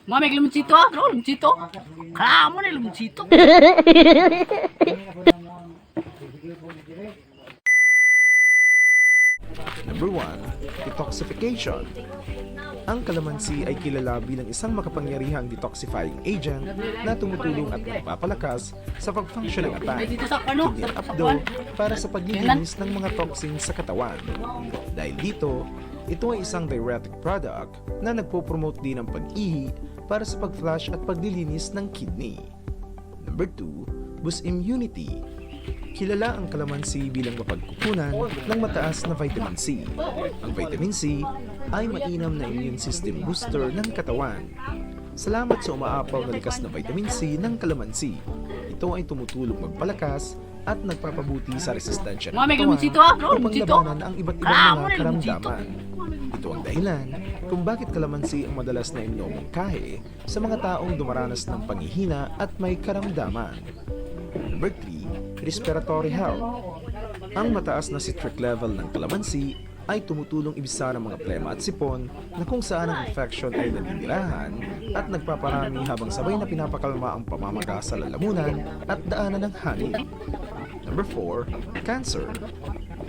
Mami, lumunsito ah, bro, lumunsito. Kalamo na lumunsito. Number 1, detoxification. Ang kalamansi ay kilala bilang isang makapangyarihang detoxifying agent na tumutulong at nagpapalakas sa pag-function ng atay, Dito sa ano, kidney sa at abdo para sa paglilinis ng mga toxins sa katawan. Dahil dito, ito ay isang diuretic product na nagpo-promote din ng pag-ihi para sa pag-flush at paglilinis ng kidney. Number 2, boost immunity. Kilala ang kalamansi bilang mapagkukunan ng mataas na vitamin C. Ang vitamin C ay mainam na immune system booster ng katawan. Salamat sa umaapaw na likas na vitamin C ng kalamansi. Ito ay tumutulong magpalakas at nagpapabuti sa resistensya ng Mami, katawan lumunsito ah, bro, upang lumunsito. labanan ang iba't ibang Kalamo mga na lumunsito. karamdaman. Ito ang dahilan kung bakit kalamansi ang madalas na inomongkahe sa mga taong dumaranas ng panghihina at may karamdaman. Number 3, respiratory health. Ang mataas na citric level ng kalamansi ay tumutulong ibisa ng mga plema at sipon na kung saan ang infection ay naninirahan at nagpaparami habang sabay na pinapakalma ang pamamaga sa lalamunan at daanan ng hangin. Number 4, cancer.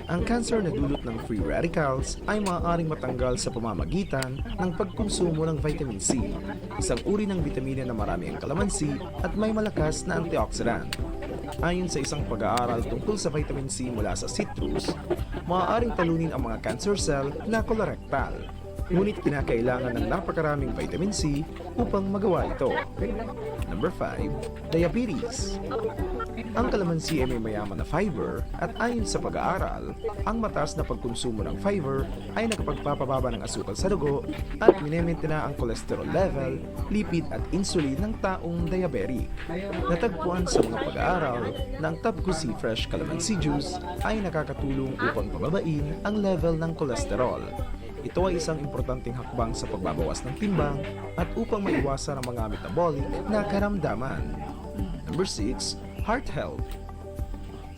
Ang cancer na dulot ng free radicals ay maaaring matanggal sa pamamagitan ng pagkonsumo ng vitamin C, isang uri ng bitamina na marami ang kalamansi at may malakas na antioxidant. Ayon sa isang pag-aaral tungkol sa vitamin C mula sa citrus, maaaring talunin ang mga cancer cell na colorectal. Ngunit kinakailangan ng napakaraming vitamin C upang magawa ito. Number 5, diabetes. Ang kalamansi ay may mayaman na fiber at ayon sa pag-aaral, ang mataas na pagkonsumo ng fiber ay nakapagpapababa ng asukal sa dugo at minementena ang cholesterol level, lipid at insulin ng taong diabetic. Natagpuan sa mga pag-aaral na ang Tabco Sea Fresh Calamansi Juice ay nakakatulong upang pababain ang level ng kolesterol. Ito ay isang importanteng hakbang sa pagbabawas ng timbang at upang maiwasan ang mga metabolic na karamdaman. Number 6, heart health.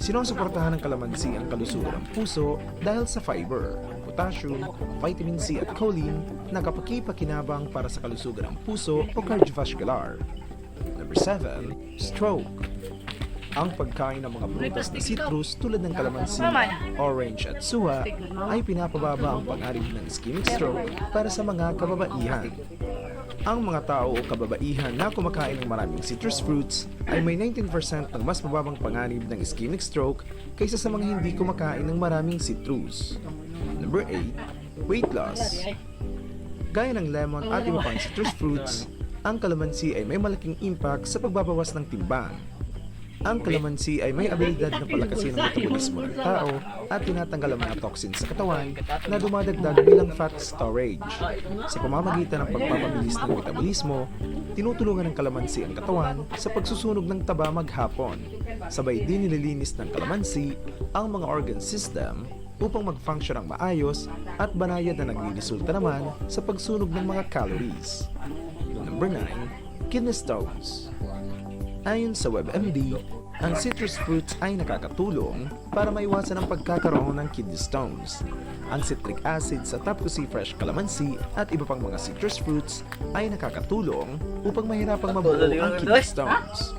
Sinusuportahan ng kalamansi ang kalusugan ng puso dahil sa fiber, potassium, vitamin C at choline na kapakipakinabang para sa kalusugan ng puso o cardiovascular. Number 7, stroke. Ang pagkain ng mga prutas na citrus tulad ng kalamansi, orange at suha ay pinapababa ang panganib ng ischemic stroke para sa mga kababaihan. Ang mga tao o kababaihan na kumakain ng maraming citrus fruits ay may 19% ng mas mababang panganib ng ischemic stroke kaysa sa mga hindi kumakain ng maraming citrus. Number 8, weight loss. Gaya ng lemon at iba pang citrus fruits, ang kalamansi ay may malaking impact sa pagbabawas ng timbang. Ang kalamansi ay may abilidad na palakasin ang metabolismo ng tao at tinatanggal ang mga toxins sa katawan na dumadagdag bilang fat storage. Sa pamamagitan ng pagpapabilis ng metabolismo, tinutulungan ng kalamansi ang katawan sa pagsusunog ng taba maghapon. Sabay din nililinis ng kalamansi ang mga organ system upang mag-function ng maayos at banayad na nagliresulta naman sa pagsunog ng mga calories. Number 9, kidney stones. Ayon sa WebMD, ang citrus fruits ay nakakatulong para maiwasan ang pagkakaroon ng kidney stones. Ang citric acid sa Tabco Sea Fresh Calamansi at iba pang mga citrus fruits ay nakakatulong upang mahirapang mabuo ang kidney stones.